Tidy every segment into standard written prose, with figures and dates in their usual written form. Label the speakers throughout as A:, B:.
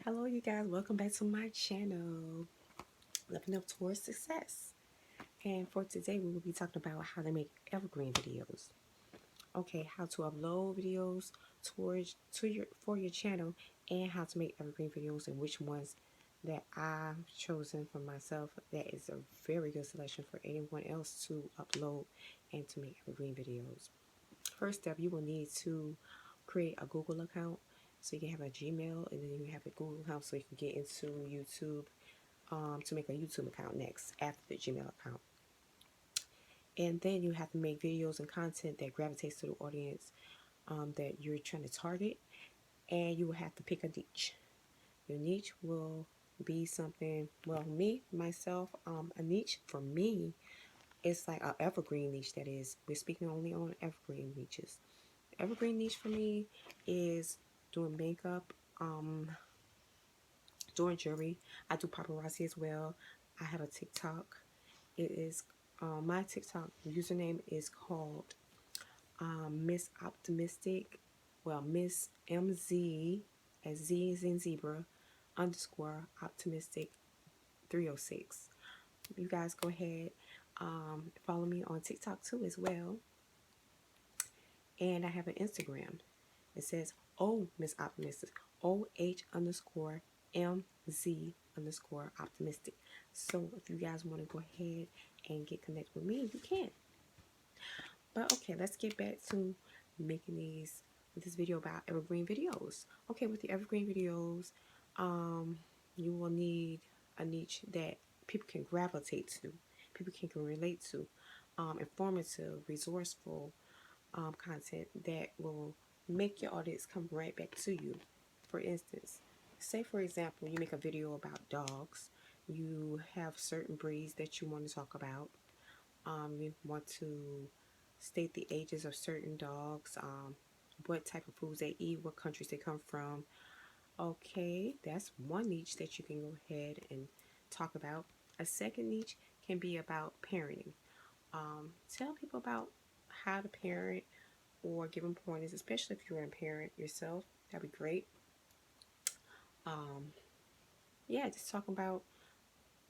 A: Hello you guys, welcome back to my channel, Living Up Towards Success. And for today we will be talking about how to make evergreen videos. Okay, how to upload videos for your channel, and how to make evergreen videos, and which ones that I've chosen for myself. That is a very good selection for anyone else to upload and to make evergreen videos. First step, you will need to create a Google account. So you can have a Gmail, and then you have a Google account so you can get into YouTube, to make a YouTube account next after the Gmail account. And then you have to make videos and content that gravitates to the audience that you're trying to target. And you will have to pick a niche. Your niche will be something, well, myself, a niche for me, it's like an evergreen niche. That is, we're speaking only on evergreen niches. Evergreen niche for me is doing makeup, doing jewelry. I do paparazzi as well. I have a TikTok. It is my TikTok username is called Miss Optimistic. Well, Miss MZ, as Z is in zebra, underscore optimistic 306. You guys go ahead, follow me on TikTok too as well. And I have an Instagram. It says Miss Optimistic, OH underscore MZ underscore optimistic. So if you guys want to go ahead and get connected with me, you can. But okay, let's get back to making this video about evergreen videos. Okay, with the evergreen videos, you will need a niche that people can gravitate to, people can relate to, informative, resourceful, content that will make your audience come right back to you. For instance, say for example, you make a video about dogs. You have certain breeds that you want to talk about. You want to state the ages of certain dogs, what type of foods they eat, what countries they come from. Okay, that's one niche that you can go ahead and talk about. A second niche can be about parenting. Tell people about how to parent, or give them pointers, especially if you're a parent yourself. That'd be great. Um, yeah, just talk about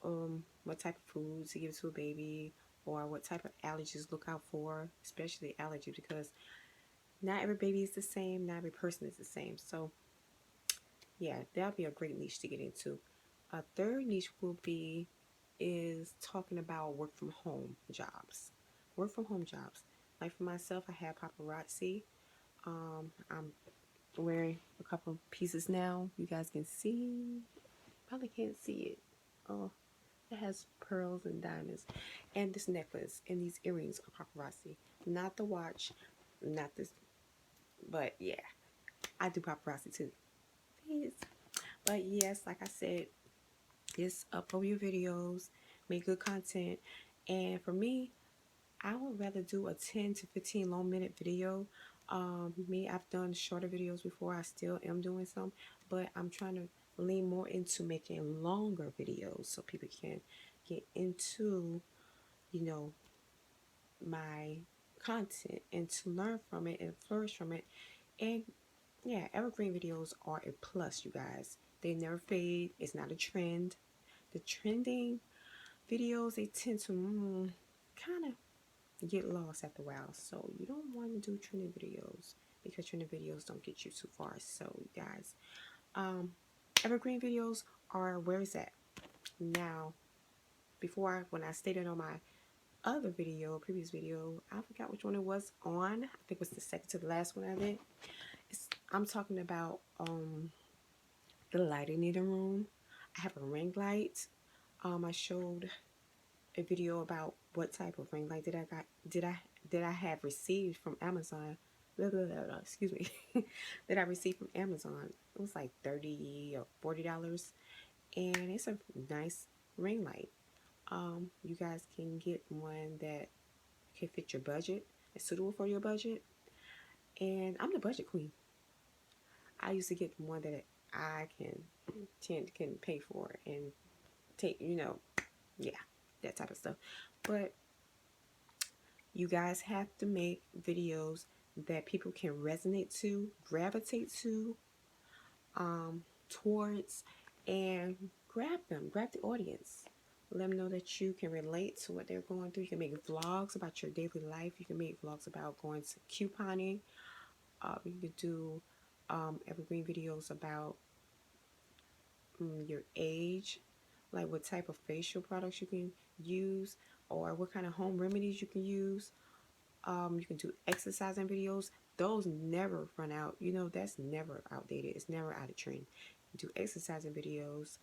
A: what type of foods to give to a baby, or what type of allergies look out for, especially allergy, because not every baby is the same, not every person is the same. So yeah, that'll be a great niche to get into. A third niche will be is talking about work from home jobs. Work from home jobs. Like for myself, I have paparazzi. I'm wearing a couple of pieces now. You guys can see. Probably can't see it. Oh, it has pearls and diamonds. And this necklace and these earrings are paparazzi. Not the watch, not this, but yeah, I do paparazzi too. Please. But yes, like I said, just upload your videos, make good content. And for me, I would rather do a 10 to 15 long minute video. I've done shorter videos before. I still am doing some, but I'm trying to lean more into making longer videos so people can get into, you know, my content and to learn from it and flourish from it. And yeah, evergreen videos are a plus, you guys. They never fade. It's not a trend. The trending videos, they tend to kind of get lost after a while. So you don't want to do trending videos, because trending videos don't get you too far. So you guys, evergreen videos are where it's at. Now, when I stated on my other video, previous video, I forgot which one it was on. I think it was the second to the last one I did. I'm talking about the lighting in the room. I have a ring light. I showed a video about what type of ring light did I have received from Amazon. Blah, blah, blah, blah, excuse me. That I received from Amazon. It was like $30 or $40, and it's a nice ring light. You guys can get one that can fit your budget. It's suitable for your budget. And I'm the budget queen. I used to get the one that I can pay for and take, yeah, that type of stuff. But you guys have to make videos that people can resonate to, gravitate to, towards, and grab them, grab the audience. Let them know that you can relate to what they're going through. You can make vlogs about your daily life. You can make vlogs about going to couponing. You could do evergreen videos about your age, like what type of facial products you can use, or what kind of home remedies you can use. You can do exercising videos. Those never run out. You know, that's never outdated. It's never out of trend. You do exercising videos.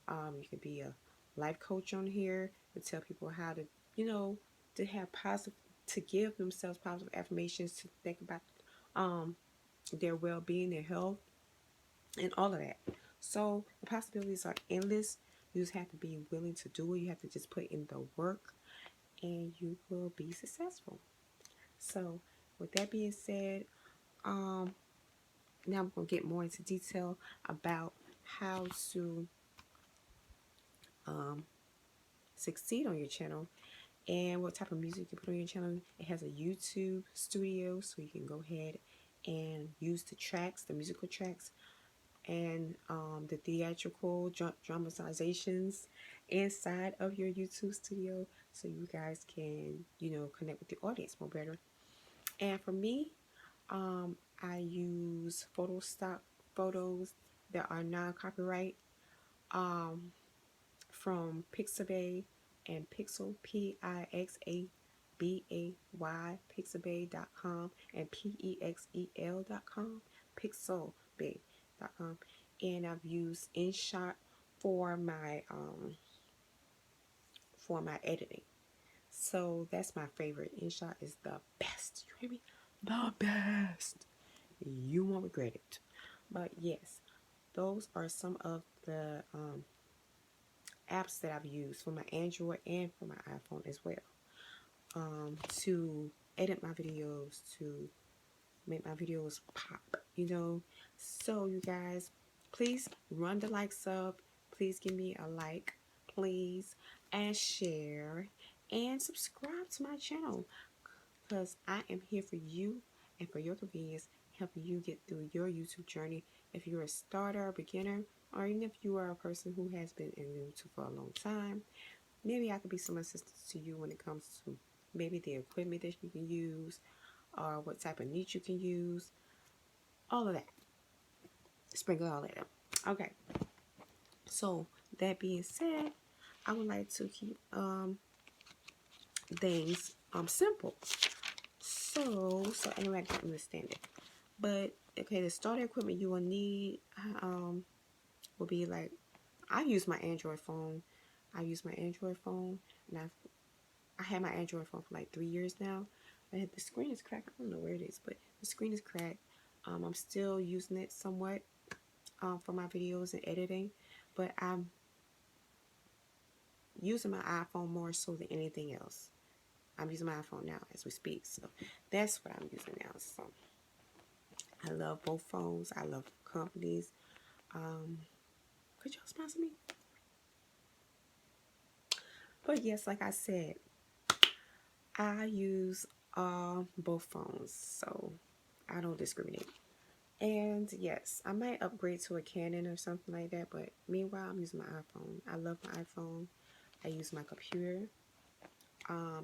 A: You can be a life coach on here and tell people how to, you know, to have positive, to give themselves positive affirmations, to think about um, their well-being, their health, and all of that. So the possibilities are endless. You just have to be willing to do it. You have to just put in the work, and you will be successful. So with that being said, um, now I'm going to get more into detail about how to um, succeed on your channel and what type of music you put on your channel. It has a YouTube studio, so you can go ahead and use the tracks, the musical tracks, and the theatrical dramatizations inside of your YouTube studio, so you guys can, you know, connect with the audience more better. And for me, I use photo stock photos that are non-copyright from Pixabay and Pixel, Pixabay, Pixabay.com, and Pexel.com, Pixelbay.com. And I've used InShot for my editing. So that's my favorite. InShot is the best. You hear me? The best. You won't regret it. But yes, those are some of the apps that I've used for my Android and for my iPhone as well, to edit my videos, to make my videos pop, you know. So you guys, please run the likes up. Please give me a like, please, and share, and subscribe to my channel, because I am here for you and for your convenience, helping you get through your YouTube journey. If you're a starter, a beginner, or even if you are a person who has been in YouTube for a long time, maybe I could be some assistance to you when it comes to maybe the equipment that you can use, or what type of niche you can use, all of that. Sprinkle all that up. Okay. So that being said, I would like to keep things simple, so anyway, I can understand it. But okay, the starter equipment you will need will be like, I use my Android phone. And I had my Android phone for like 3 years now. The screen is cracked. I don't know where it is, but the screen is cracked. I'm still using it somewhat for my videos and editing, but I'm using my iPhone more so than anything else. I'm using my iPhone now as we speak, so that's what I'm using now. So I love both phones. I love companies. Could y'all sponsor me? But yes, like I said, I use both phones, so I don't discriminate. And yes, I might upgrade to a Canon or something like that, but meanwhile, I'm using my iPhone. I love my iPhone. I use my computer,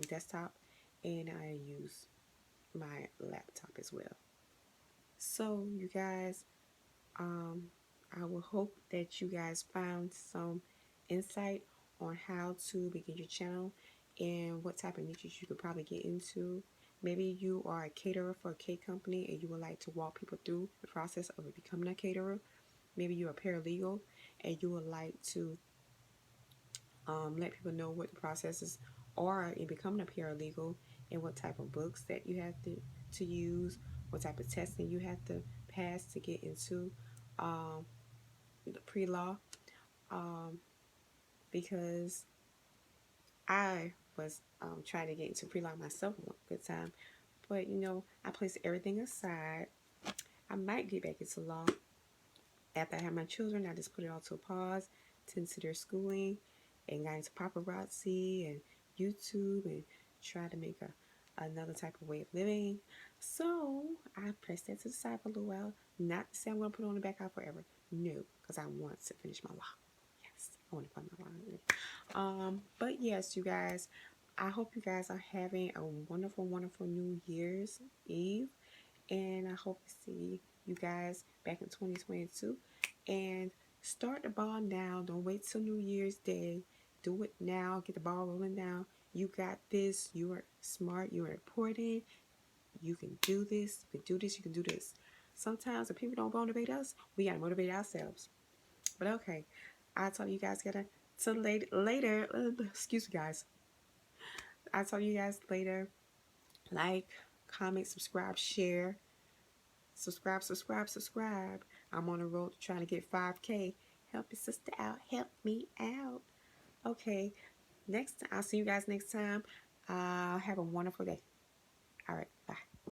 A: desktop, and I use my laptop as well. So, you guys, I will hope that you guys found some insight on how to begin your channel and what type of niches you could probably get into. Maybe you are a caterer for a cake company and you would like to walk people through the process of becoming a caterer. Maybe you're a paralegal and you would like to let people know what the processes are in becoming a paralegal, and what type of books that you have to use, what type of testing you have to pass to get into the pre-law, because I was trying to get into pre-law myself one good time, but you know, I placed everything aside. I might get back into law after I have my children. I just put it all to a pause, tend to their schooling, and got into paparazzi and YouTube and try to make another type of way of living. So I pressed that to the side for a little while. Not to say I'm going to put it on the back out forever. No, because I want to finish my law. Yes, I want to put my law. But yes, you guys, I hope you guys are having a wonderful, wonderful New Year's Eve. And I hope to see you guys back in 2022. And start the ball now. Don't wait till New Year's Day. Do it now. Get the ball rolling now. You got this. You are smart. You are important. You can do this. You can do this. You can do this. Sometimes if people don't motivate us, we gotta motivate ourselves. But okay, I'll tell you guys gotta till later. Excuse me, guys. I'll tell you guys later. Like, comment, subscribe, share. Subscribe, subscribe, subscribe. I'm on the road trying to get 5K. Help your sister out. Help me out. Okay. Next, I'll see you guys next time. Have a wonderful day. All right. Bye.